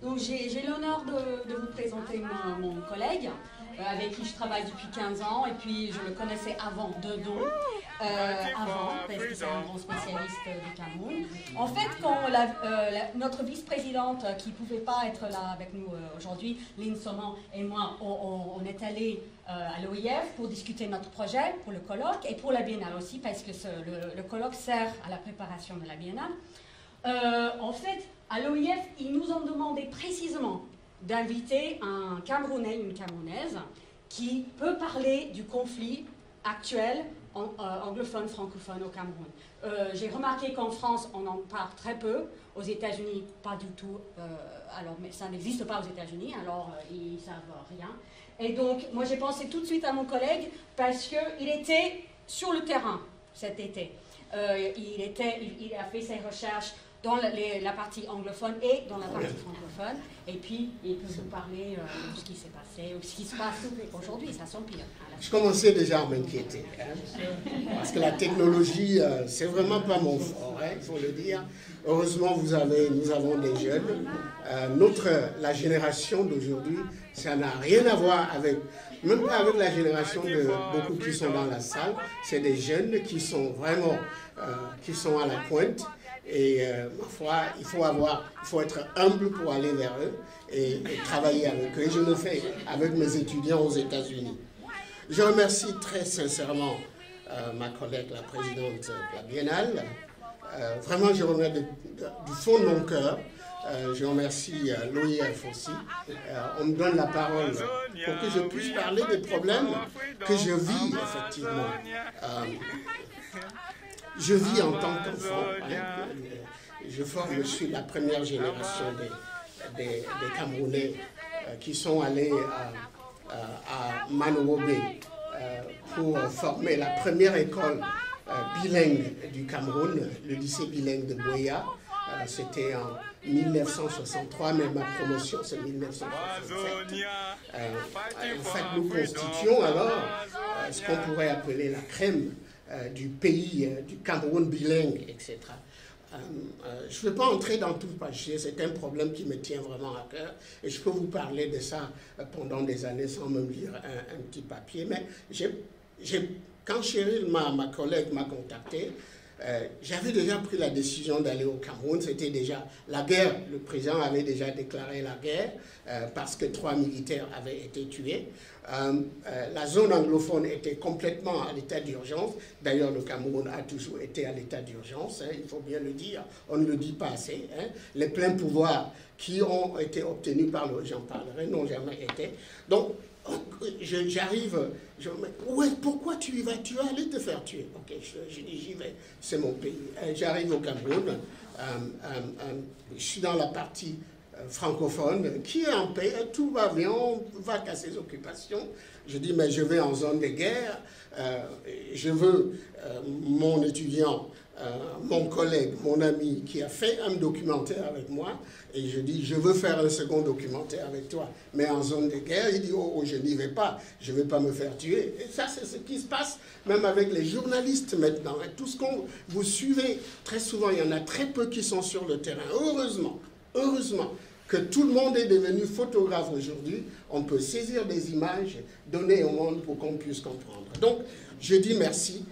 Donc j'ai l'honneur de vous présenter mon collègue, avec qui je travaille depuis 15 ans, et puis je le connaissais avant parce que c'est un grand spécialiste du Cameroun. En fait, quand notre vice-présidente, qui ne pouvait pas être là avec nous aujourd'hui, Lynn Soman et moi, on est allés à l'OIF pour discuter notre projet, pour le colloque, et pour la biennale aussi, parce que le colloque sert à la préparation de la biennale. En fait, à l'OIF, ils nous ont demandé précisément d'inviter un Camerounais, une Camerounaise, qui peut parler du conflit actuel anglophone, francophone au Cameroun. J'ai remarqué qu'en France, on en parle très peu, aux États-Unis, pas du tout, mais ça n'existe pas aux États-Unis, alors ils ne savent rien. Et donc, moi j'ai pensé tout de suite à mon collègue, parce qu'il était sur le terrain cet été. Il a fait ses recherches dans la partie anglophone et dans la partie francophone. Et puis, il peut vous parler de ce qui s'est passé, ou ce qui se passe aujourd'hui, ça s'empire. Je commençais déjà à m'inquiéter, parce que la technologie, c'est vraiment pas mon fort, il faut le dire. Heureusement, nous avons des jeunes. La génération d'aujourd'hui, ça n'a rien à voir avec, même pas avec la génération de beaucoup qui sont dans la salle. C'est des jeunes qui sont vraiment, qui sont à la pointe. Et ma foi, il faut être humble pour aller vers eux et travailler avec eux. Et je le fais avec mes étudiants aux États-Unis. Je remercie très sincèrement ma collègue, la présidente de la Biennale. Vraiment, je remercie du fond de mon cœur. Je remercie l'OIF aussi. On me donne la parole pour que je puisse parler des problèmes que je vis, effectivement. Je vis en tant qu'enfant. Je suis la première génération des Camerounais qui sont allés à Manorobe pour former la première école bilingue du Cameroun, le lycée bilingue de Boya. C'était en 1963, mais ma promotion c'est 1967. En fait, nous constituons alors ce qu'on pourrait appeler la crème du pays, du Cameroun bilingue, etc. Je ne vais pas entrer dans tout parce que c'est un problème qui me tient vraiment à cœur et je peux vous parler de ça pendant des années sans me lire un petit papier. Mais quand Cheryl, ma collègue, m'a contacté, j'avais déjà pris la décision d'aller au Cameroun. C'était déjà la guerre. Le président avait déjà déclaré la guerre parce que 3 militaires avaient été tués. La zone anglophone était complètement à l'état d'urgence. D'ailleurs, le Cameroun a toujours été à l'état d'urgence, il faut bien le dire. On ne le dit pas assez. Les pleins pouvoirs qui ont été obtenus par le, j'en parlerai, n'ont jamais été. Donc, j'arrive, ouais, pourquoi tu y vas? Tu vas aller te faire tuer. Ok, je dis j'y vais, c'est mon pays. J'arrive au Cameroun, je suis dans la partie francophone, qui est en paix, tout va bien, on va qu'à ses occupations. Je dis, mais je vais en zone de guerre, je veux mon étudiant, mon collègue, mon ami qui a fait un documentaire avec moi, et je dis, je veux faire un second documentaire avec toi, mais en zone de guerre. Il dit, oh, je n'y vais pas, je ne vais pas me faire tuer. Et ça, c'est ce qui se passe même avec les journalistes maintenant. Et tout ce qu'on vous suivez, très souvent, il y en a très peu qui sont sur le terrain. Heureusement que tout le monde est devenu photographe aujourd'hui, on peut saisir des images, donner au monde pour qu'on puisse comprendre. Donc, je dis merci.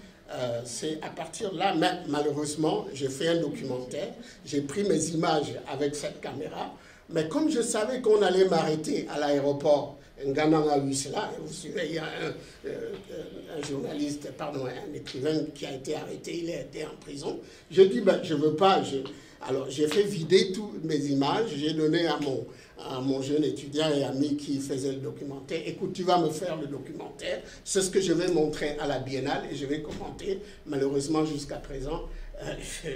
C'est à partir de là, malheureusement, j'ai fait un documentaire, j'ai pris mes images avec cette caméra, mais comme je savais qu'on allait m'arrêter à l'aéroport, Ngananga Wisla, vous savez, il y a un journaliste, pardon, un écrivain qui a été arrêté, il a été en prison, je dis, ben, je ne veux pas, alors j'ai fait vider toutes mes images, j'ai donné à mon jeune étudiant et ami qui faisait le documentaire, écoute, tu vas me faire le documentaire, c'est ce que je vais montrer à la Biennale et je vais commenter. Malheureusement, jusqu'à présent,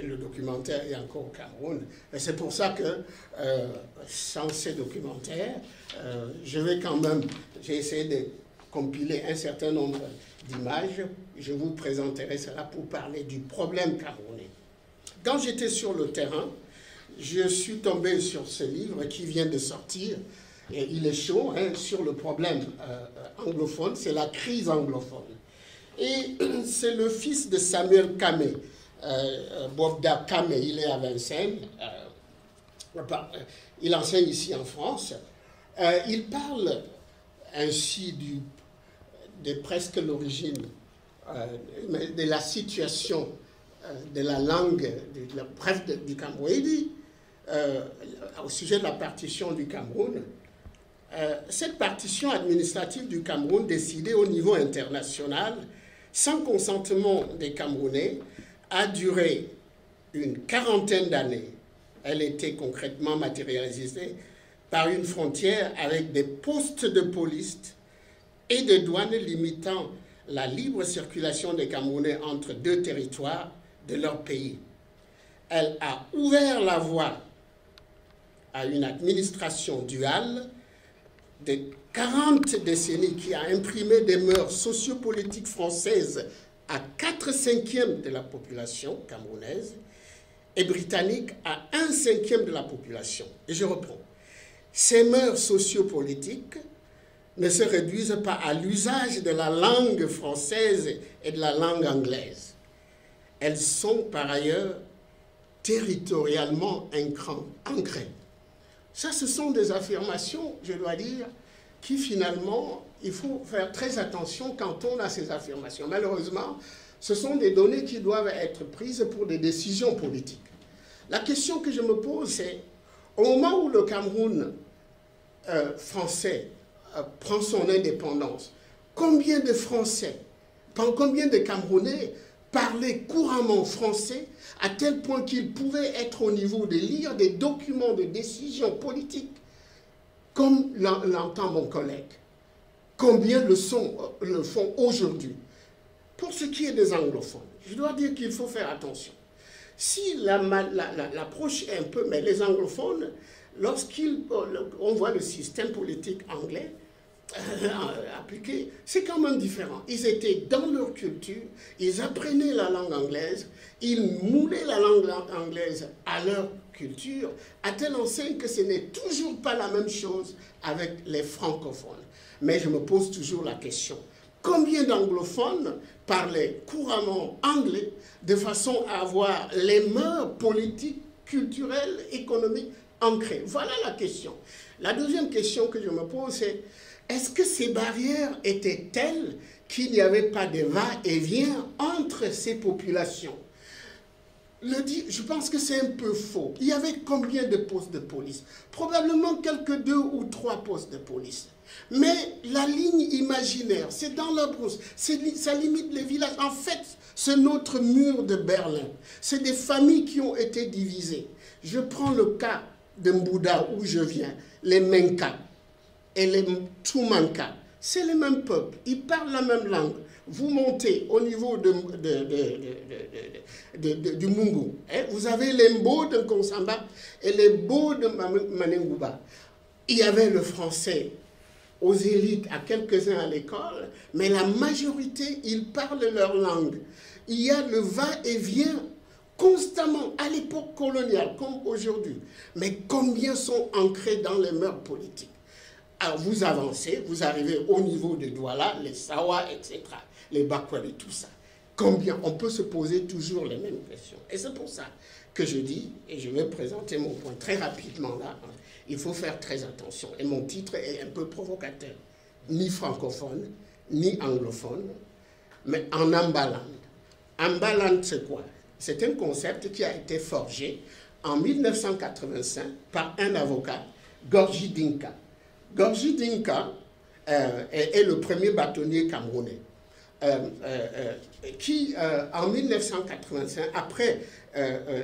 le documentaire est encore au Cameroun. C'est pour ça que, sans ces documentaires, j'ai essayé de compiler un certain nombre d'images. Je vous présenterai cela pour parler du problème camerounais. Quand j'étais sur le terrain, je suis tombé sur ce livre qui vient de sortir, et il est chaud, sur le problème anglophone, c'est la crise anglophone. Et c'est le fils de Samuel Kamé, Bobda Kamé, il est à Vincennes, il enseigne ici en France. Il parle ainsi de presque l'origine, de la situation de la langue, bref, du Cameroun. Il dit, au sujet de la partition du Cameroun, cette partition administrative du Cameroun décidée au niveau international, sans consentement des Camerounais, a duré une quarantaine d'années. Elle était concrètement matérialisée par une frontière avec des postes de police et de douanes limitant la libre circulation des Camerounais entre deux territoires de leur pays. Elle a ouvert la voie à une administration duale de 40 décennies qui a imprimé des mœurs sociopolitiques françaises à 4/5 de la population camerounaise et britannique à 1/5 de la population. Et je reprends. Ces mœurs sociopolitiques ne se réduisent pas à l'usage de la langue française et de la langue anglaise. Elles sont par ailleurs territorialement ancrées. Ça, ce sont des affirmations, je dois dire, qui finalement, il faut faire très attention quand on a ces affirmations. Malheureusement, ce sont des données qui doivent être prises pour des décisions politiques. La question que je me pose, c'est, au moment où le Cameroun français prend son indépendance, combien de Français, combien de Camerounais parlaient couramment français à tel point qu'ils pouvaient être au niveau de lire des documents de décision politique, comme l'entend mon collègue. Combien le font aujourd'hui? Pour ce qui est des anglophones, je dois dire qu'il faut faire attention. Si l'approche est un peu, mais les anglophones, lorsqu'on voit le système politique anglais appliqué, c'est quand même différent. Ils étaient dans leur culture, ils apprenaient la langue anglaise, ils moulaient la langue anglaise à leur culture, à telle enseigne que ce n'est toujours pas la même chose avec les francophones. Mais je me pose toujours la question, combien d'anglophones parlaient couramment anglais de façon à avoir les mœurs politiques, culturelles, économiques ancrées? Voilà la question. La deuxième question que je me pose, c'est est-ce que ces barrières étaient telles qu'il n'y avait pas de va-et-vient entre ces populations? Je pense que c'est un peu faux. Il y avait combien de postes de police? Probablement quelques 2 ou 3 postes de police. Mais la ligne imaginaire, c'est dans la brousse, ça limite les villages. En fait, c'est notre mur de Berlin. C'est des familles qui ont été divisées. Je prends le cas de Mbouda, où je viens, les Menka et les Tumanka. C'est le même peuple, ils parlent la même langue. Vous montez au niveau du Mungu, hein? Vous avez les Mbo de Konsamba et les Bo de Manengouba. Il y avait le français aux élites, à quelques-uns à l'école, mais la majorité, ils parlent leur langue. Il y a le va-et-vient constamment, à l'époque coloniale, comme aujourd'hui. Mais combien sont ancrés dans les mœurs politiques? Alors vous avancez, vous arrivez au niveau de Douala, les Sawa, etc., les Bakwali, tout ça. Combien? On peut se poser toujours les mêmes questions. Et c'est pour ça que je dis, et je vais présenter mon point très rapidement là, il faut faire très attention. Et mon titre est un peu provocateur. Ni francophone, ni anglophone, mais en Ambaland. Ambaland, c'est quoi? C'est un concept qui a été forgé en 1985 par un avocat, Gorgie Dinka. Gorgie Dinka est le premier bâtonnier camerounais qui, en 1985, après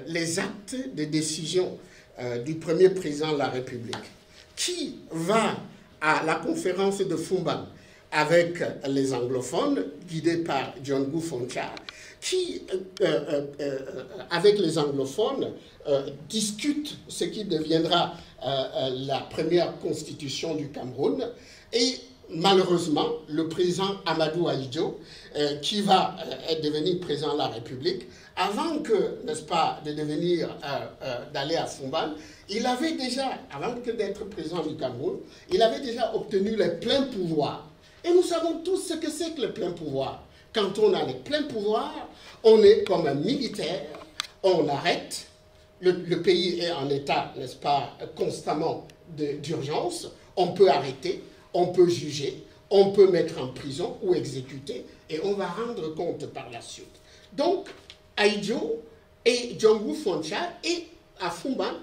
les actes de décision du premier président de la République, qui va à la conférence de Fumban avec les anglophones, guidés par John Goufoncha, qui, avec les anglophones, discute ce qui deviendra la première constitution du Cameroun. Et malheureusement, le président Amadou Ahidjo, qui va devenir président de la République, avant que, n'est-ce pas, d'aller à Fumban, il avait déjà, avant d'être président du Cameroun, il avait déjà obtenu les pleins pouvoirs. Et nous savons tous ce que c'est que le plein pouvoir. Quand on a les pleins pouvoirs, on est comme un militaire, on arrête, le pays est en état, n'est-ce pas, constamment d'urgence, on peut arrêter, on peut juger, on peut mettre en prison ou exécuter, et on va rendre compte par la suite. Donc, Ahidjo et Django Foncha et Afumba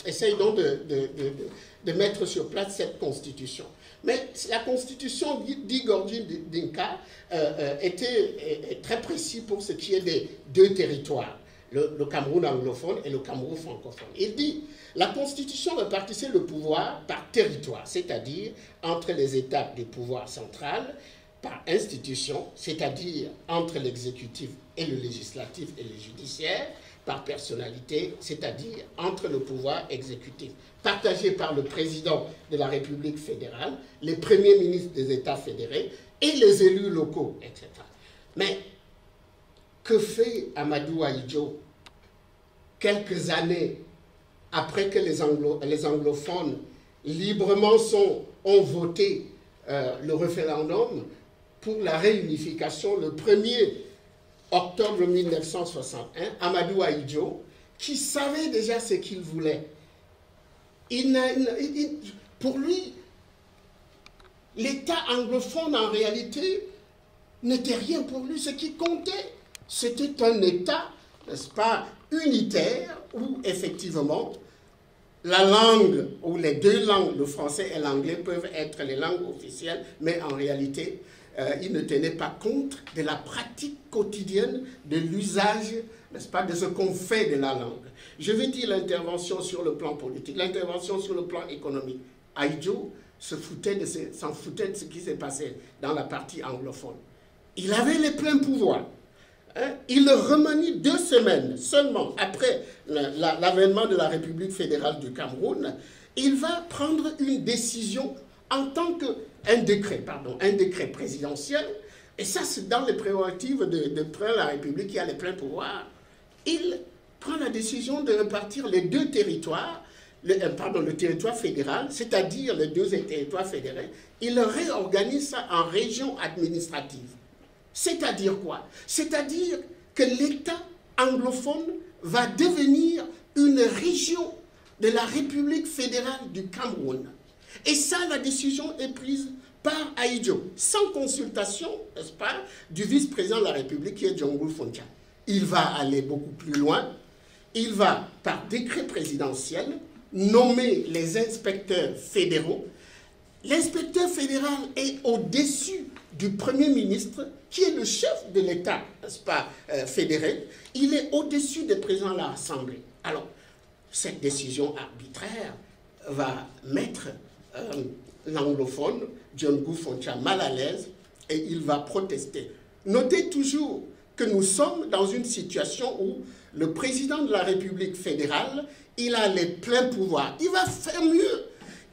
essayent donc de mettre sur place cette constitution. Mais la constitution d'Igorji Dinka était très précis pour ce qui est des deux territoires, le Cameroun anglophone et le Cameroun francophone. Il dit, la constitution répartissait le pouvoir par territoire, c'est-à-dire entre les étapes du pouvoir central, par institution, c'est-à-dire entre l'exécutif et le législatif et le judiciaire, par personnalité, c'est-à-dire entre le pouvoir exécutif, partagé par le président de la République fédérale, les premiers ministres des États fédérés et les élus locaux, etc. Mais que fait Amadou Ahidjo quelques années après que les anglophones librement ont voté le référendum pour la réunification le 1er octobre 1961, Amadou Ahidjo, qui savait déjà ce qu'il voulait. Pour lui, l'État anglophone, en réalité, n'était rien pour lui. Ce qui comptait, c'était un État, n'est-ce pas, unitaire, où effectivement, la langue, ou les deux langues, le français et l'anglais, peuvent être les langues officielles, mais en réalité, il ne tenait pas compte de la pratique quotidienne, de l'usage, n'est-ce pas, de ce qu'on fait de la langue. Je vais dire l'intervention sur le plan politique, l'intervention sur le plan économique. Ahidjo s'en foutait de ce qui s'est passé dans la partie anglophone. Il avait les pleins pouvoirs. Il le remanie 2 semaines seulement après l'avènement de la République fédérale du Cameroun. Il va prendre une décision en tant qu'un décret présidentiel, et ça c'est dans les prérogatives de la République qui a les pleins pouvoirs. Il prend la décision de répartir les deux territoires, le territoire fédéral, c'est-à-dire les deux territoires fédérés, il réorganise ça en régions administratives. C'est-à-dire quoi? C'est-à-dire que l'État anglophone va devenir une région de la République fédérale du Cameroun. Et ça, la décision est prise par Ahidjo, sans consultation, n'est-ce pas, du vice-président de la République qui est Django Foncha. Il va aller beaucoup plus loin. Il va, par décret présidentiel, nommer les inspecteurs fédéraux. L'inspecteur fédéral est au-dessus du Premier ministre, qui est le chef de l'État, n'est-ce pas, fédéré. Il est au-dessus des présidents de l'Assemblée. Alors, cette décision arbitraire va mettre l'anglophone, Django Foncha, mal à l'aise, et il va protester. Notez toujours que nous sommes dans une situation où le président de la République fédérale, il a les pleins pouvoirs. Il va faire mieux.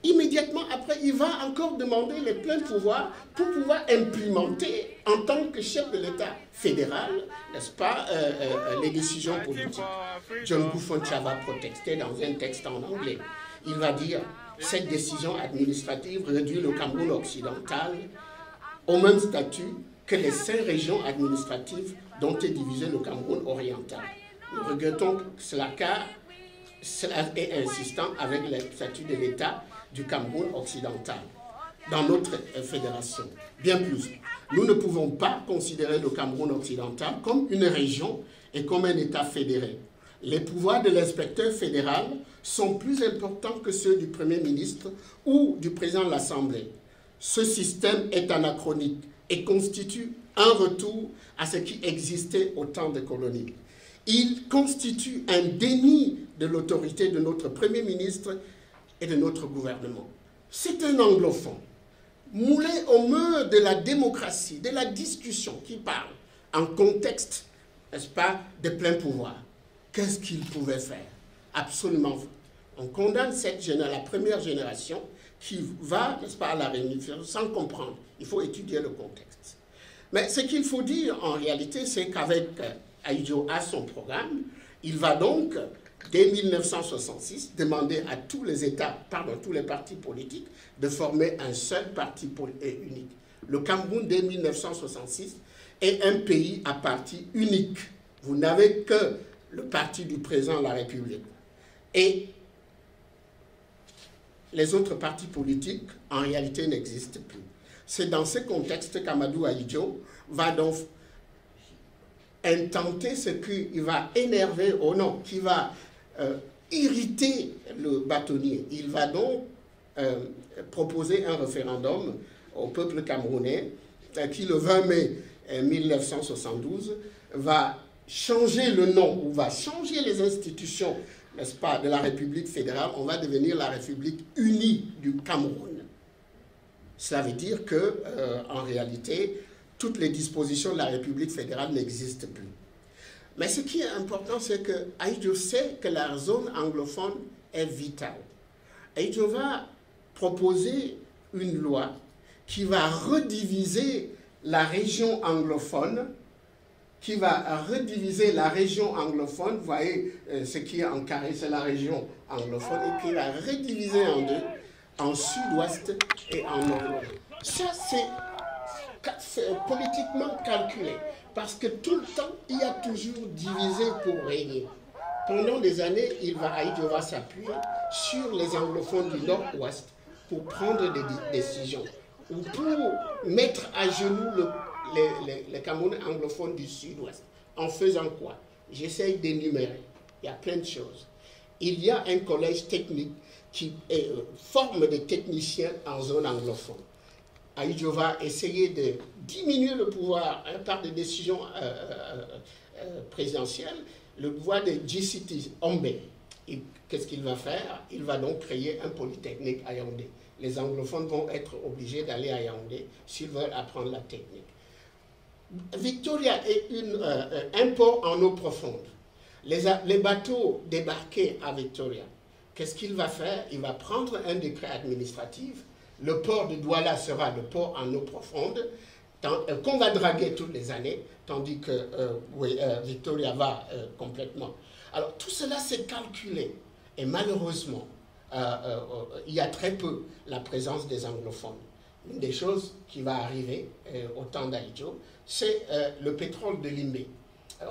Immédiatement après, il va encore demander les pleins pouvoirs pour pouvoir implémenter en tant que chef de l'État fédéral, n'est-ce pas, les décisions politiques. Django Foncha va protester dans un texte en anglais. Il va dire, cette décision administrative réduit le Cameroun occidental au même statut que les 5 régions administratives dont est divisé le Cameroun oriental. Nous regrettons cela car cela est insistant avec le statut de l'État du Cameroun occidental dans notre fédération. Bien plus, nous ne pouvons pas considérer le Cameroun occidental comme une région et comme un État fédéré. Les pouvoirs de l'inspecteur fédéral sont plus importants que ceux du Premier ministre ou du président de l'Assemblée. Ce système est anachronique et constitue un retour à ce qui existait au temps des colonies. Il constitue un déni de l'autorité de notre Premier ministre et de notre gouvernement. C'est un anglophone, moulé au mur de la démocratie, de la discussion, qui parle en contexte, n'est-ce pas, de plein pouvoir. Qu'est-ce qu'il pouvait faire? Absolument. On condamne la première génération qui va, n'est-ce pas, à la réunification sans comprendre. Il faut étudier le contexte. Mais ce qu'il faut dire en réalité, c'est qu'avec Ahidjo à son programme, il va donc, dès 1966, demander à tous les États, tous les partis politiques, de former un seul parti unique. Le Cameroun, dès 1966, est un pays à parti unique. Vous n'avez que le parti du président de la République. Et les autres partis politiques, en réalité, n'existent plus. C'est dans ce contexte qu'Amadou Ahidjo va donc intenter ce qui va énerver, ou non, qui va irriter le bâtonnier. Il va donc proposer un référendum au peuple camerounais qui, le 20 mai 1972, va changer le nom ou va changer les institutions, n'est-ce pas, de la République fédérale. On va devenir la République unie du Cameroun. Cela veut dire que, en réalité, toutes les dispositions de la République fédérale n'existent plus. Mais ce qui est important, c'est que Ahidjo sait que la zone anglophone est vitale. Ahidjo va proposer une loi qui va rediviser la région anglophone, vous voyez ce qui est en carré, c'est la région anglophone, et qui va rediviser en deux, en sud-ouest et en nord. Ça, c'est politiquement calculé, parce que tout le temps, il y a toujours divisé pour régner. Pendant des années, Ahidjo va s'appuyer sur les anglophones du nord-ouest pour prendre des décisions, ou pour mettre à genoux les Camerounais anglophones du sud-ouest. En faisant quoi? J'essaye d'énumérer. Il y a plein de choses. Il y a un collège technique qui forme des techniciens en zone anglophone. Ahidjo va essayer de diminuer le pouvoir par des décisions présidentielles, le pouvoir de GCT, Ombe. Qu'est-ce qu'il va faire? Il va donc créer un polytechnique à Yaoundé. Les anglophones vont être obligés d'aller à Yaoundé s'ils veulent apprendre la technique. Victoria est un port en eau profonde. Les bateaux débarqués à Victoria, qu'est-ce qu'il va faire? Il va prendre un décret administratif. Le port de Douala sera le port en eau profonde, qu'on va draguer toutes les années, tandis que Victoria va complètement. Alors tout cela c'est calculé. Et malheureusement, il y a très peu la présence des anglophones. Une des choses qui va arriver au temps d'Ahidjo, c'est le pétrole de Limbe.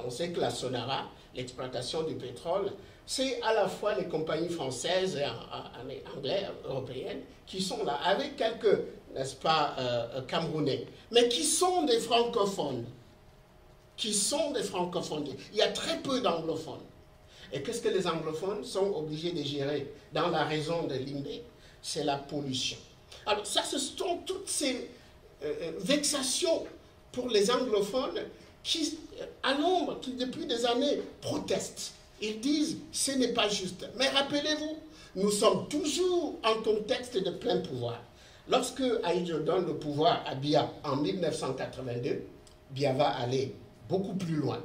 On sait que la Sonara, l'exploitation du pétrole, c'est à la fois les compagnies françaises et anglaises, européennes, qui sont là, avec quelques, n'est-ce pas, Camerounais, mais qui sont des francophones. Il y a très peu d'anglophones. Et qu'est-ce que les anglophones sont obligés de gérer dans la région de Limbe? C'est la pollution. Alors ça, ce sont toutes ces vexations pour les anglophones qui, à l'ombre, qui depuis des années protestent. Ils disent, ce n'est pas juste. Mais rappelez-vous, nous sommes toujours en contexte de plein pouvoir. Lorsque Ahidjo donne le pouvoir à Biya en 1982, Biya va aller beaucoup plus loin.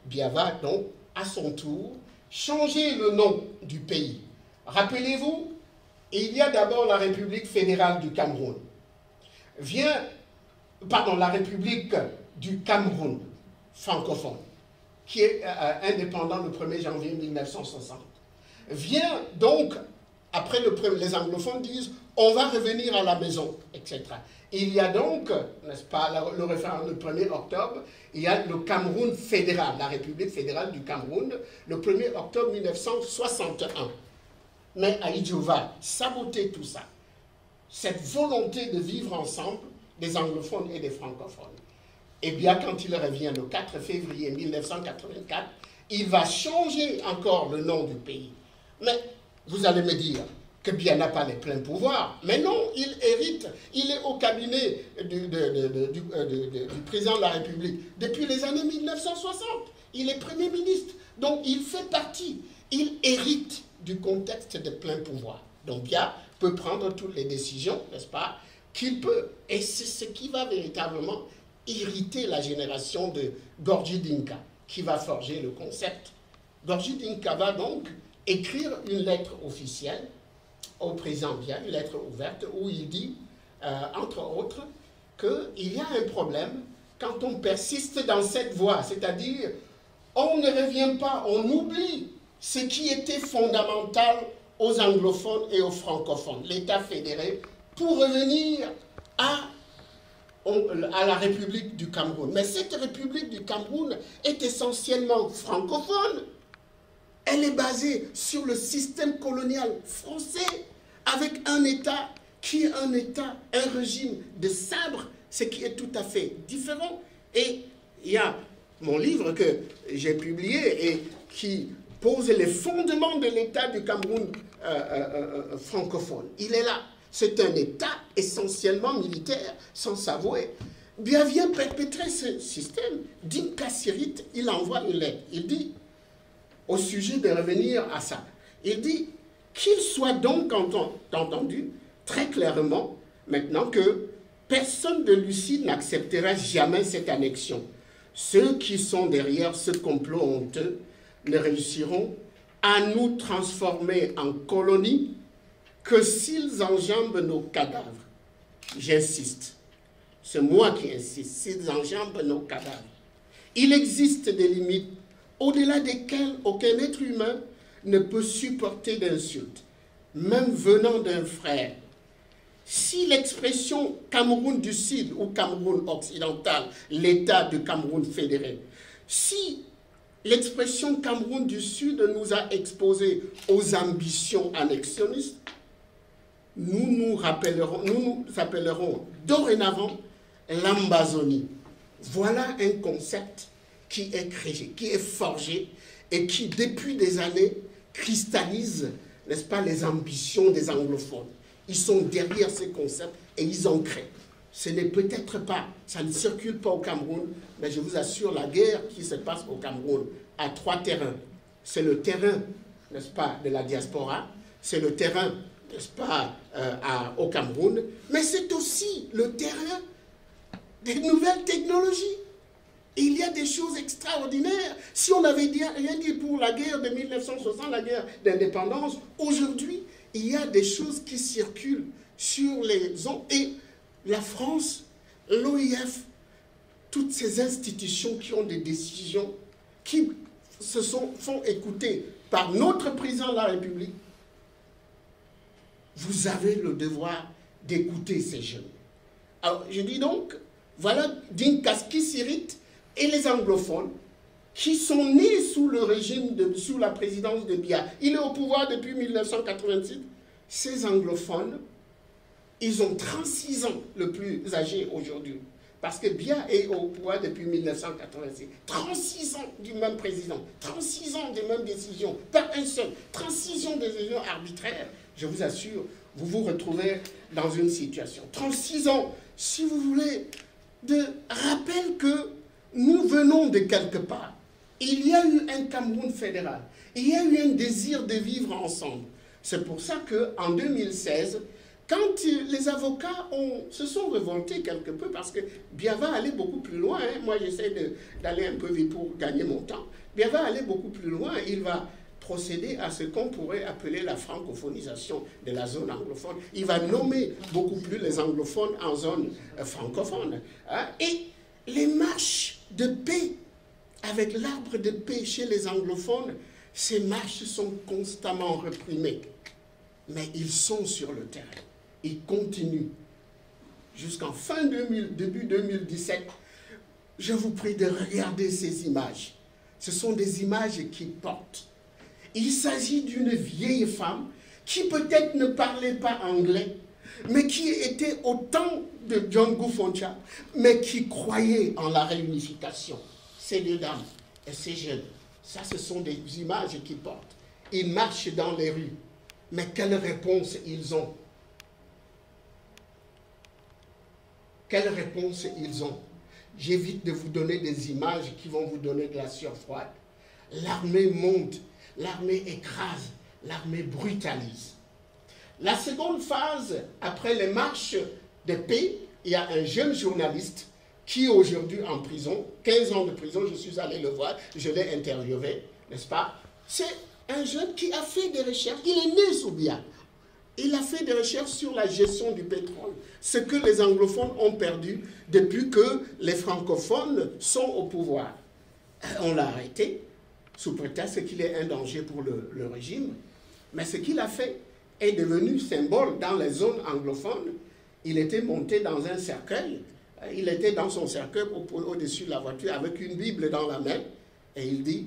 Biya va donc, à son tour, changer le nom du pays. Rappelez-vous, il y a d'abord la République fédérale du Cameroun. La République du Cameroun francophone, qui est indépendant le 1er janvier 1960. Vient donc, après les anglophones disent, on va revenir à la maison, etc. Il y a donc, n'est-ce pas, le référendum du 1er octobre, il y a le Cameroun fédéral, la République fédérale du Cameroun, le 1er octobre 1961. Mais Ahidjo va saboter tout ça, cette volonté de vivre ensemble des anglophones et des francophones. Et bien, quand il revient le 4 février 1984, il va changer encore le nom du pays. Mais vous allez me dire que Biya n'a pas les pleins pouvoirs. Mais non, il hérite, il est au cabinet du président de la République depuis les années 1960. Il est Premier ministre. Donc il fait partie, il hérite du contexte de plein pouvoir. Donc Biya peut prendre toutes les décisions, n'est-ce pas, qu'il peut. Et c'est ce qui va véritablement irriter la génération de Gorgui Dinka, qui va forger le concept. Gorgui Dinka va donc écrire une lettre officielle au président Biya, une lettre ouverte, où il dit, entre autres, qu'il y a un problème quand on persiste dans cette voie, c'est-à-dire on ne revient pas, on oublie ce qui était fondamental aux anglophones et aux francophones, l'État fédéré, pour revenir à la République du Cameroun. Mais cette République du Cameroun est essentiellement francophone. elle est basée sur le système colonial français, avec un État qui est un État, un régime de sabre, ce qui est tout à fait différent. Et il y a mon livre que j'ai publié et qui pose les fondements de l'État du Cameroun francophone. Il est là. C'est un État essentiellement militaire, sans s'avouer. Bien vient perpétrer ce système. Dinka Sirite, il envoie une lettre. Il dit, au sujet de revenir à ça, il dit qu'il soit donc entendu très clairement maintenant que personne de Lucie n'acceptera jamais cette annexion. Ceux qui sont derrière ce complot honteux ne réussiront à nous transformer en colonie que s'ils enjambent nos cadavres. J'insiste, c'est moi qui insiste, s'ils enjambent nos cadavres. Il existe des limites au-delà desquelles aucun être humain ne peut supporter d'insultes, même venant d'un frère. Si l'expression Cameroun du Sud ou Cameroun occidental, l'État du Cameroun fédéré, si l'expression Cameroun du Sud nous a exposés aux ambitions annexionnistes, nous nous appellerons dorénavant l'Ambazonie. Voilà un concept qui est créé, qui est forgé et qui, depuis des années, cristallise, n'est-ce pas, les ambitions des anglophones. Ils sont derrière ces concepts et ils en créent. Ce n'est peut-être pas, ça ne circule pas au Cameroun, mais je vous assure, la guerre qui se passe au Cameroun a 3 terrains. C'est le terrain, n'est-ce pas, de la diaspora, c'est le terrain, n'est-ce pas, au Cameroun, mais c'est aussi le terrain des nouvelles technologies. Et il y a des choses extraordinaires. Si on n'avait rien dit pour la guerre de 1960, la guerre d'indépendance, aujourd'hui, il y a des choses qui circulent sur les ondes. Et la France, l'OIF, toutes ces institutions qui ont des décisions, qui font écouter par notre président de la République, vous avez le devoir d'écouter ces jeunes. Alors, je dis donc, voilà Dinka Sirite et les anglophones qui sont nés sous le régime, sous la présidence de Biya. Il est au pouvoir depuis 1986. Ces anglophones, ils ont 36 ans, le plus âgé aujourd'hui. Parce que Biya est au pouvoir depuis 1986. 36 ans du même président, 36 ans des mêmes décisions, pas un seul, 36 ans de décisions arbitraires. Je vous assure, vous vous retrouvez dans une situation. 36 ans, si vous voulez, de rappel que nous venons de quelque part. Il y a eu un Cameroun fédéral. Il y a eu un désir de vivre ensemble. C'est pour ça qu'en 2016, quand les avocats se sont révoltés quelque peu, parce que Biya va aller beaucoup plus loin, hein. Moi j'essaie d'aller un peu vite pour gagner mon temps, Biya va aller beaucoup plus loin, il va procéder à ce qu'on pourrait appeler la francophonisation de la zone anglophone. Il va nommer beaucoup plus les anglophones en zone francophone. Hein. Et les marches de paix, avec l'arbre de paix chez les anglophones, ces marches sont constamment réprimées. Mais ils sont sur le terrain. Ils continuent. Jusqu'en début 2017, je vous prie de regarder ces images. Ce sont des images qui portent. Il s'agit d'une vieille femme qui peut-être ne parlait pas anglais, mais qui était au temps de John Gufoncha, mais qui croyait en la réunification. Ces deux dames et ces jeunes, ça ce sont des images qui portent. Ils marchent dans les rues, mais quelle réponse ils ont? Quelle réponse ils ont? J'évite de vous donner des images qui vont vous donner de la sueur froide. L'armée monte, l'armée écrase, l'armée brutalise. La seconde phase, après les marches de paix, il y a un jeune journaliste qui est aujourd'hui en prison, 15 ans de prison, je suis allé le voir, je l'ai interviewé, n'est-ce pas? C'est un jeune qui a fait des recherches, il est né sous Biya. Il a fait des recherches sur la gestion du pétrole, ce que les anglophones ont perdu depuis que les francophones sont au pouvoir. On l'a arrêté, sous prétexte qu'il est un danger pour le régime, mais ce qu'il a fait est devenu symbole dans les zones anglophones. Il était monté dans un cercueil, il était dans son cercueil au-dessus de la voiture avec une Bible dans la main, et il dit,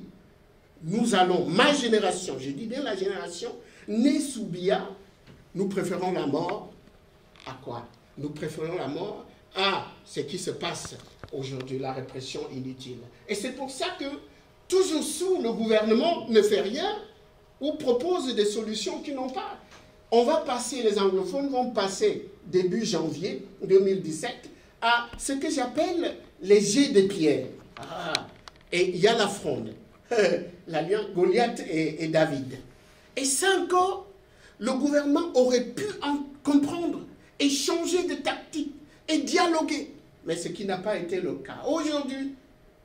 nous allons, ma génération, je dis bien la génération, née sous Biya, nous préférons la mort à quoi? Nous préférons la mort à ce qui se passe aujourd'hui, la répression inutile. Et c'est pour ça que, toujours sous le gouvernement ne fait rien ou propose des solutions qui n'ont pas. On va passer, les anglophones vont passer début janvier 2017 à ce que j'appelle les jets de pierre. Et il y a la fronde, l'alliance Goliath et David. Et ça encore, le gouvernement aurait pu en comprendre et changer de tactique et dialoguer. Mais ce qui n'a pas été le cas. Aujourd'hui,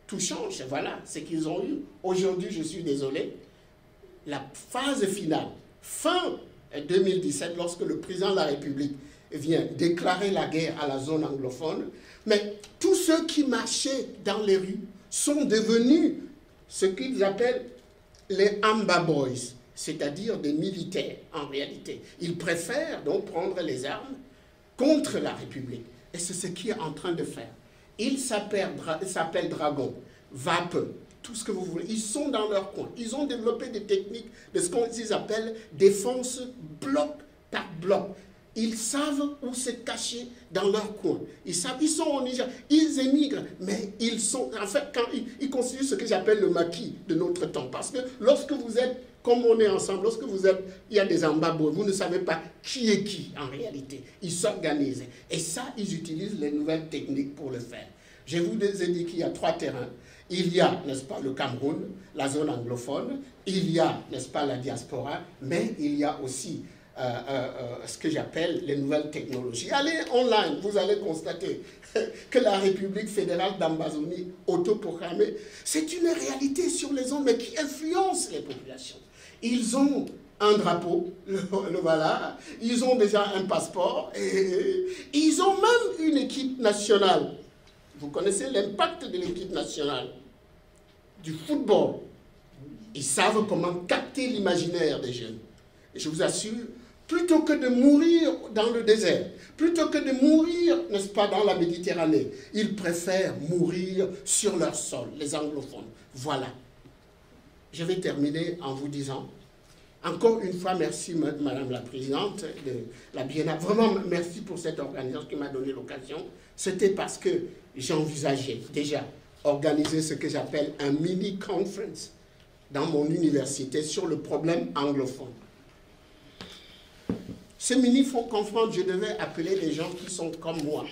tout change, voilà ce qu'ils ont eu. Aujourd'hui, je suis désolé, la phase finale, fin 2017, lorsque le président de la République vient déclarer la guerre à la zone anglophone, mais tous ceux qui marchaient dans les rues sont devenus ce qu'ils appellent les Amba Boys, c'est-à-dire des militaires en réalité. Ils préfèrent donc prendre les armes contre la République. Et c'est ce qu'il est en train de faire. Ils s'appellent Dragon, Vape, tout ce que vous voulez. Ils sont dans leur coin. Ils ont développé des techniques de ce qu'ils appellent défense bloc par bloc. Ils savent où se cacher dans leur coin. Ils savent, ils sont au Niger, ils émigrent, mais ils sont, en fait, quand ils constituent ce que j'appelle le maquis de notre temps. Parce que lorsque vous êtes, comme on est ensemble, lorsque vous êtes, il y a des ambabos, vous ne savez pas qui est qui en réalité. Ils s'organisent. Et ça, ils utilisent les nouvelles techniques pour le faire. Je vous ai dit qu'il y a 3 terrains. Il y a, n'est-ce pas, le Cameroun, la zone anglophone, il y a, n'est-ce pas, la diaspora, mais il y a aussi ce que j'appelle les nouvelles technologies. Allez online, vous allez constater que la République fédérale d'Ambazonie autoproclamée, c'est une réalité sur les zones, mais qui influence les populations. Ils ont un drapeau, le voilà, ils ont déjà un passeport, et ils ont même une équipe nationale. Vous connaissez l'impact de l'équipe nationale du football. Ils savent comment capter l'imaginaire des jeunes. Et je vous assure, plutôt que de mourir dans le désert, plutôt que de mourir, n'est-ce pas, dans la Méditerranée, ils préfèrent mourir sur leur sol, les anglophones. Voilà. Je vais terminer en vous disant, encore une fois, merci Madame la Présidente de la Biennale. Vraiment, merci pour cette organisation qui m'a donné l'occasion. C'était parce que j'envisageais déjà organiser ce que j'appelle un mini-conference dans mon université sur le problème anglophone. Ce mini-conférence, je devais appeler des gens qui sont comme moi.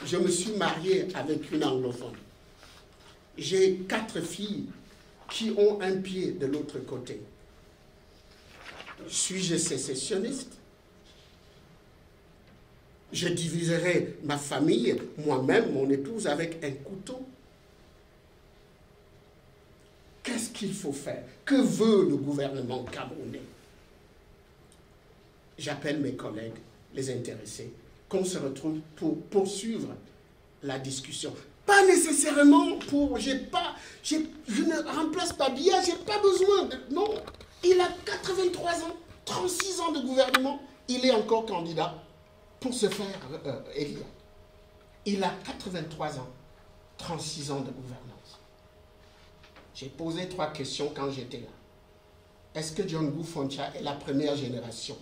Je me suis marié avec une anglophone. J'ai 4 filles qui ont un pied de l'autre côté. Suis-je sécessionniste? Je diviserai ma famille, moi-même, mon épouse, avec un couteau. Qu'est-ce qu'il faut faire? Que veut le gouvernement camerounais? J'appelle mes collègues, les intéressés, qu'on se retrouve pour poursuivre la discussion. Pas nécessairement pour... je ne remplace pas Biya, je n'ai pas besoin de... Non, il a 83 ans, 36 ans de gouvernement, il est encore candidat pour se faire élire. Il a 83 ans, 36 ans de gouvernance. J'ai posé 3 questions quand j'étais là. Est-ce que John Foncha est la première génération?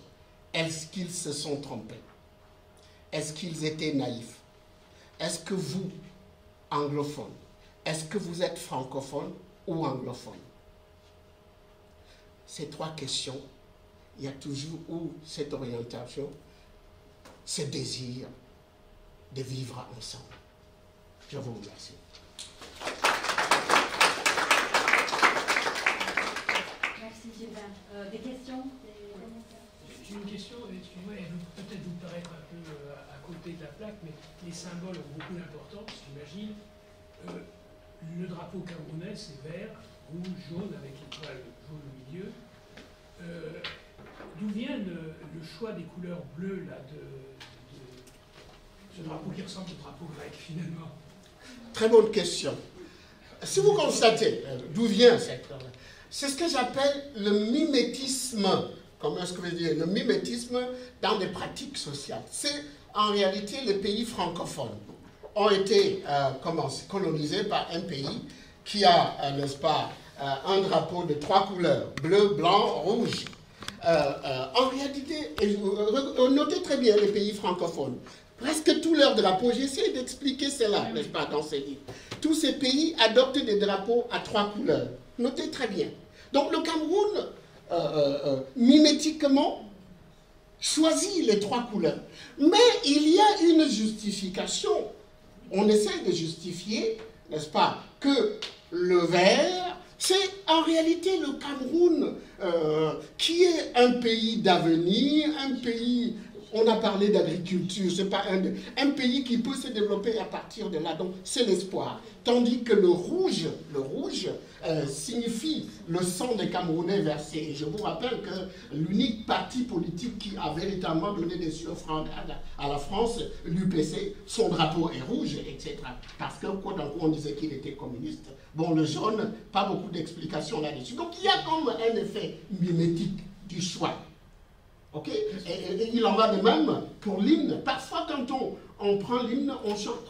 Est-ce qu'ils se sont trompés? Est-ce qu'ils étaient naïfs? Est-ce que vous, anglophones, est-ce que vous êtes francophone ou anglophone? Ces 3 questions, il y a toujours où cette orientation, ce désir de vivre ensemble. Je vous remercie. Merci Gilbert. Des questions? J'ai une question, excusez-moi, elle peut peut-être vous paraître un peu à côté de la plaque, mais les symboles ont beaucoup d'importance, j'imagine. Le drapeau camerounais, c'est vert, rouge, jaune, avec l'étoile jaune au milieu. D'où vient le choix des couleurs bleues là, de ce drapeau qui ressemble au drapeau grec, finalement? Très bonne question. Si vous constatez d'où vient cette couleur, c'est ce que j'appelle le mimétisme. Comment est-ce que je veux dire? Le mimétisme dans des pratiques sociales. C'est en réalité les pays francophones ont été colonisés par un pays qui a, n'est-ce pas, un drapeau de 3 couleurs, bleu, blanc, rouge. En réalité, notez très bien les pays francophones. Presque tous leurs drapeaux, j'essaie d'expliquer cela, n'est-ce pas, dans ces livres. Tous ces pays adoptent des drapeaux à 3 couleurs. Notez très bien. Donc le Cameroun, mimétiquement, choisit les 3 couleurs. Mais il y a une justification. On essaie de justifier, n'est-ce pas, que le vert, c'est en réalité le Cameroun qui est un pays d'avenir, un pays, on a parlé d'agriculture, c'est pas un pays qui peut se développer à partir de là, donc c'est l'espoir. Tandis que le rouge signifie le sang des Camerounais versé. Et je vous rappelle que l'unique parti politique qui a véritablement donné des suffrages à la France, l'UPC, son drapeau est rouge, etc. Parce que on disait qu'il était communiste. Bon, le jaune, pas beaucoup d'explications là-dessus. Donc il y a comme un effet mimétique du choix. Ok, et il en va de même pour l'hymne. Parfois, quand on prend l'hymne, on chante.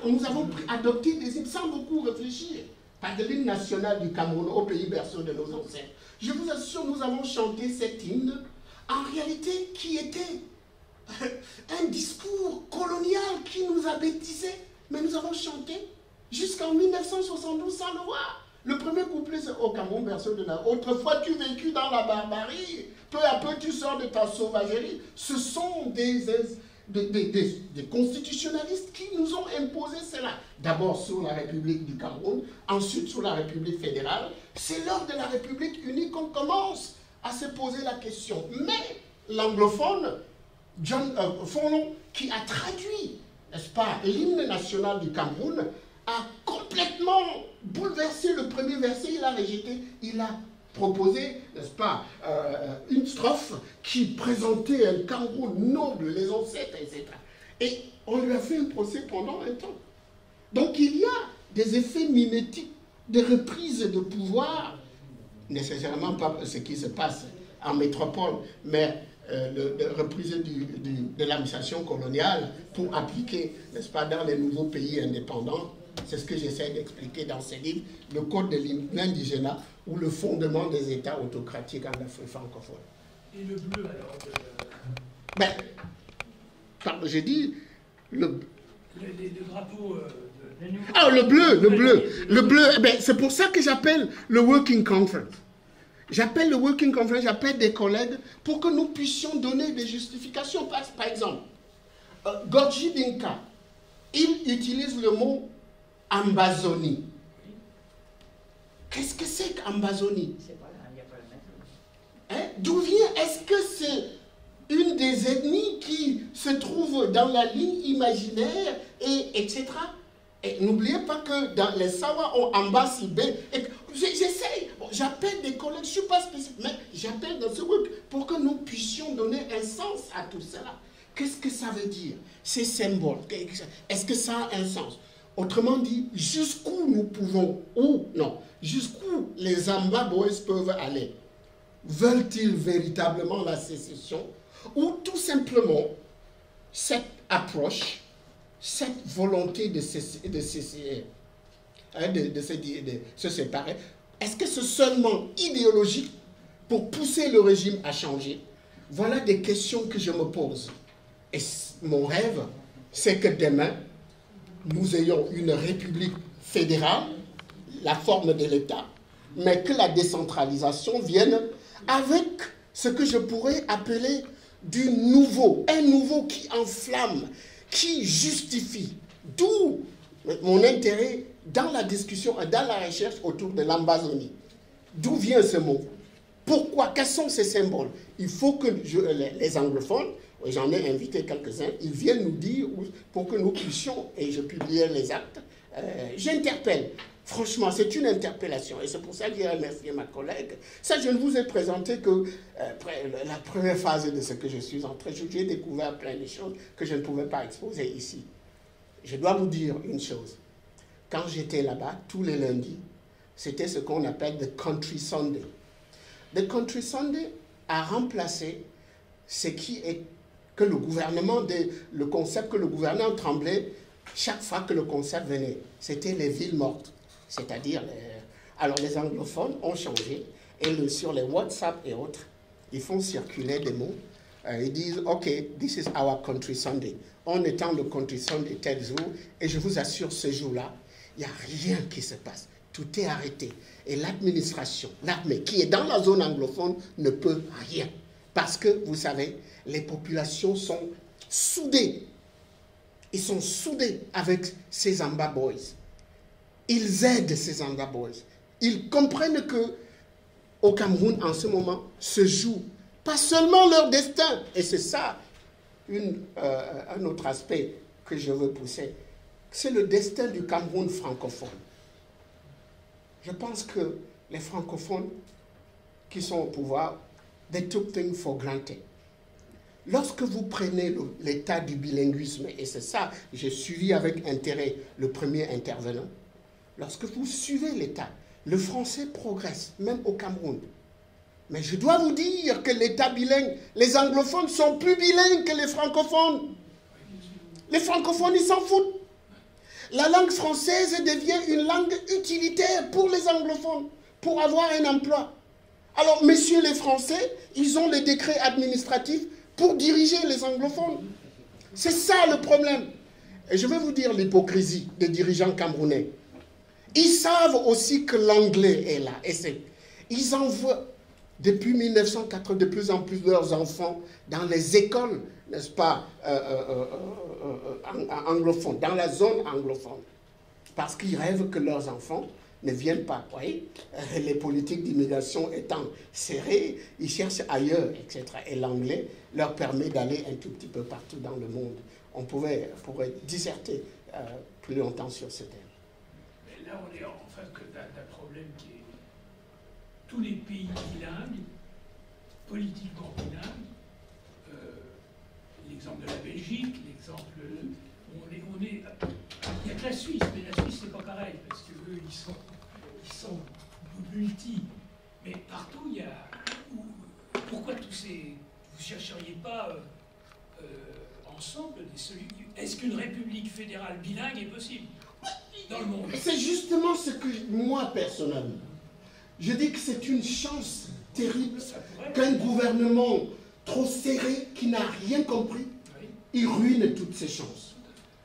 Nous avons adopté des hymnes sans beaucoup réfléchir. Par de l'hymne national du Cameroun, au pays berceau de nos ancêtres. Je vous assure, nous avons chanté cet hymne, en réalité, qui était un discours colonial qui nous a baptisés. Mais nous avons chanté jusqu'en 1972 sans le voir. Le premier couplet, c'est au Cameroun, berceau de la... Autrefois, tu vécus dans la barbarie. Peu à peu, tu sors de ta sauvagerie. Ce sont des constitutionnalistes qui nous ont imposé cela. D'abord sur la République du Cameroun, ensuite sur la République fédérale. C'est lors de la République unie qu'on commence à se poser la question. Mais l'anglophone, John Fonlon, qui a traduit, n'est-ce pas, l'hymne national du Cameroun, a complètement bouleversé le premier verset, il a rejeté, il a proposé, n'est-ce pas, une strophe qui présentait un Cameroun noble, les ancêtres, etc. Et on lui a fait un procès pendant un temps. Donc il y a des effets mimétiques de reprise de pouvoir, nécessairement pas ce qui se passe en métropole, mais de reprise de l'administration coloniale pour appliquer, n'est-ce pas, dans les nouveaux pays indépendants. C'est ce que j'essaie d'expliquer dans ces livres, le code de l'indigénat ou le fondement des États autocratiques en Afrique francophone. Et le bleu, alors j'ai dit le drapeau... le bleu, c'est pour ça que j'appelle le Working Conference. J'appelle des collègues pour que nous puissions donner des justifications. Par exemple, Gorgie Dinka, il utilise le mot Ambazonie. Qu'est-ce que c'est qu'Ambazonie? D'où vient? Est-ce que c'est une des ethnies qui se trouve dans la ligne imaginaire, etc. Et n'oubliez pas que dans les Sawa, on Ambasibé. J'essaye, j'appelle des collègues, je ne suis pas spécifique, mais j'appelle dans ce work pour que nous puissions donner un sens à tout cela. Qu'est-ce que ça veut dire? Ces symboles, est-ce que ça a un sens? Autrement dit, jusqu'où nous pouvons, jusqu'où les Amba Boys peuvent aller? Veulent-ils véritablement la sécession? Ou tout simplement, cette approche, cette volonté de se séparer, est-ce que c'est seulement idéologique pour pousser le régime à changer? Voilà des questions que je me pose. Et mon rêve, c'est que demain, nous ayons une république fédérale, la forme de l'État, mais que la décentralisation vienne avec ce que je pourrais appeler du nouveau, un nouveau qui enflamme, qui justifie. D'où mon intérêt dans la discussion et dans la recherche autour de l'Ambazonie. D'où vient ce mot? Pourquoi? Quels sont ces symboles? Il faut que les anglophones, j'en ai invité quelques-uns, ils viennent nous dire pour que nous puissions, et je publie les actes, j'interpelle. Franchement, c'est une interpellation et c'est pour ça que j'ai remercié ma collègue. Ça, je ne vous ai présenté que la première phase de ce que je suis en train. J'ai découvert plein de choses que je ne pouvais pas exposer ici. Je dois vous dire une chose. Quand j'étais là-bas, tous les lundis, c'était ce qu'on appelle the Country Sunday. The Country Sunday a remplacé ce qui est que le gouvernement, le concept que le gouvernement tremblait chaque fois que le concept venait. C'était les villes mortes. C'est-à-dire Alors les anglophones ont changé et sur les WhatsApp et autres, ils font circuler des mots. Ils disent, OK, this is our country Sunday. On étend le country Sunday tel jour et je vous assure, ce jour-là, il n'y a rien qui se passe. Tout est arrêté. Et l'administration, l'armée qui est dans la zone anglophone ne peut rien. Parce que, vous savez, les populations sont soudées. Ils sont soudés avec ces Amba Boys. Ils aident ces Amba Boys. Ils comprennent que au Cameroun, en ce moment, se joue pas seulement leur destin. Et c'est ça, un autre aspect que je veux pousser. C'est le destin du Cameroun francophone. Je pense que les francophones qui sont au pouvoir, they took things for granted. Lorsque vous prenez l'état du bilinguisme, et c'est ça, j'ai suivi avec intérêt le premier intervenant, lorsque vous suivez l'état, le français progresse, même au Cameroun. Mais je dois vous dire que l'état bilingue, les anglophones sont plus bilingues que les francophones. Les francophones, ils s'en foutent. La langue française devient une langue utilitaire pour les anglophones, pour avoir un emploi. Alors, messieurs les Français, ils ont les décrets administratifs pour diriger les anglophones. C'est ça le problème. Et je vais vous dire l'hypocrisie des dirigeants camerounais. Ils savent aussi que l'anglais est là. Et ils envoient, depuis 1980, de plus en plus leurs enfants dans les écoles, n'est-ce pas, anglophones, dans la zone anglophone. Parce qu'ils rêvent que leurs enfants ne viennent pas. Vous voyez, les politiques d'immigration étant serrées, ils cherchent ailleurs, etc. Et l'anglais leur permet d'aller un tout petit peu partout dans le monde. On pourrait disserter plus longtemps sur ce thème. Mais là, on est en face d'un problème qui est tous les pays bilingues, politiquement bilingues, l'exemple de la Belgique, l'exemple... Il n'y a que la Suisse, mais la Suisse, c'est pas pareil, parce qu'eux, ils sont multi. Mais partout, il y a... Pourquoi tous ces... Vous ne chercheriez pas ensemble des solutions? Est-ce qu'une république fédérale bilingue est possible dans le monde? C'est justement ce que moi, personnellement, je dis que c'est une chance terrible qu'un gouvernement trop serré, qui n'a rien compris, il ruine toutes ces chances.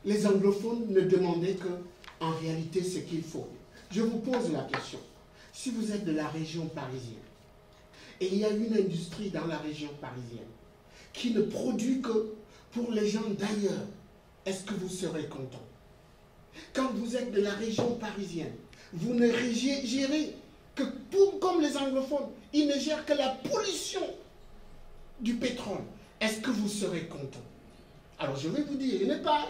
Les anglophones ne demandaient que, en réalité, ce qu'il faut. Je vous pose la question. Si vous êtes de la région parisienne, et il y a une industrie dans la région parisienne qui ne produit que pour les gens d'ailleurs, est-ce que vous serez content? Quand vous êtes de la région parisienne, vous ne gérez que, comme les anglophones, ils ne gèrent que la pollution du pétrole. Est-ce que vous serez content? Alors je vais vous dire, je n'ai pas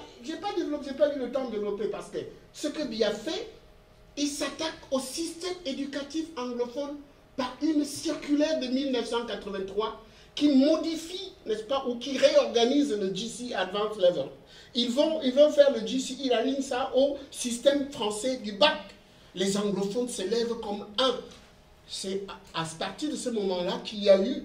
eu le temps de développer parce que ce que Biya fait, il s'attaque au système éducatif anglophone par une circulaire de 1983 qui modifie, n'est-ce pas, ou qui réorganise le GCE Advanced Level. Ils vont faire le GCE, ils alignent ça au système français du bac. Les anglophones se lèvent comme un. C'est à partir de ce moment-là qu'il y a eu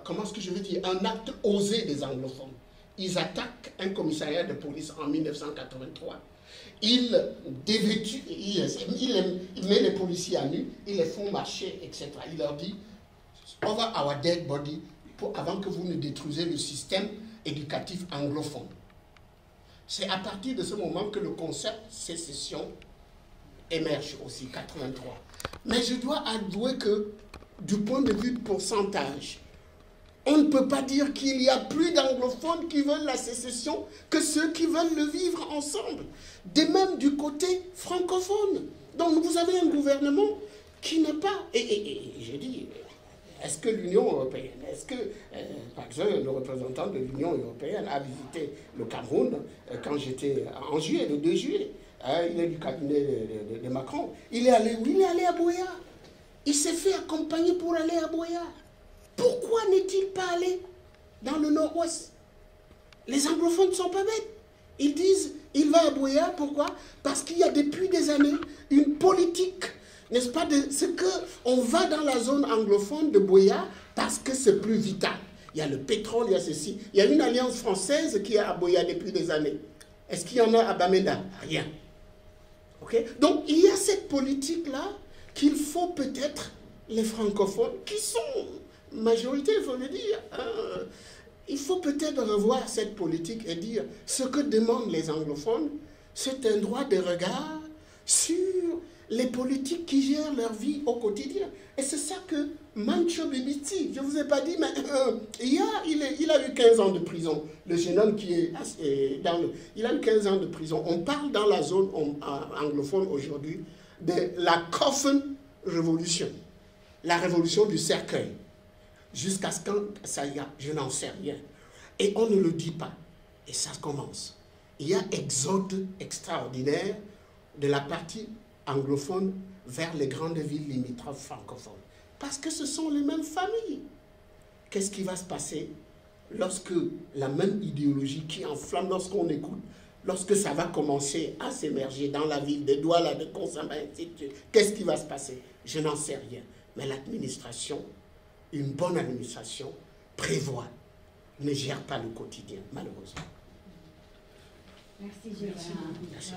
comment est-ce que je veux dire, un acte osé des anglophones. Ils attaquent un commissariat de police en 1983. Ils mettent les policiers à nu, ils les font marcher, etc. Il leur dit, over our dead body, avant que vous ne détruisez le système éducatif anglophone. C'est à partir de ce moment que le concept sécession émerge aussi, 83. Mais je dois avouer que, du point de vue de pourcentage, on ne peut pas dire qu'il y a plus d'anglophones qui veulent la sécession que ceux qui veulent le vivre ensemble. De même du côté francophone. Donc vous avez un gouvernement qui n'a pas... Et je dis, est-ce que l'Union européenne, est-ce que, par exemple, le représentant de l'Union européenne a visité le Cameroun quand j'étais en juillet, le 2 juillet, il est du cabinet de Macron. Il est allé où? Il est allé à Boya. Il s'est fait accompagner pour aller à Boya. Pourquoi n'est-il pas allé dans le nord-ouest? Les anglophones ne sont pas bêtes. Ils disent, il va à Boya, pourquoi? Parce qu'il y a depuis des années une politique, n'est-ce pas, de ce qu'on va dans la zone anglophone de Boya parce que c'est plus vital. Il y a le pétrole, il y a ceci. Il y a une alliance française qui est à Boya depuis des années. Est-ce qu'il y en a à Bamenda? Rien. Okay? Donc, il y a cette politique-là qu'il faut peut-être, les francophones, qui sont majorité, il faut le dire, il faut peut-être revoir cette politique et dire ce que demandent les anglophones, c'est un droit de regard sur les politiques qui gèrent leur vie au quotidien. Et c'est ça que Mancho Bibiti, je ne vous ai pas dit, mais il a eu 15 ans de prison. Le jeune homme qui est il a eu 15 ans de prison. On parle dans la zone anglophone aujourd'hui de la Coffin Revolution, la révolution du cercueil. Jusqu'à ce que ça y a, je n'en sais rien. Et on ne le dit pas. Et ça commence. Il y a exode extraordinaire de la partie anglophone vers les grandes villes limitrophes francophones. Parce que ce sont les mêmes familles. Qu'est-ce qui va se passer lorsque la même idéologie qui enflamme, lorsqu'on écoute, lorsque ça va commencer à s'émerger dans la ville de Douala, de Konsamba, ainsi de suite, qu'est-ce qui va se passer? Je n'en sais rien. Mais l'administration, une bonne administration, prévoit, ne gère pas le quotidien, malheureusement. Merci, Gérard. Merci.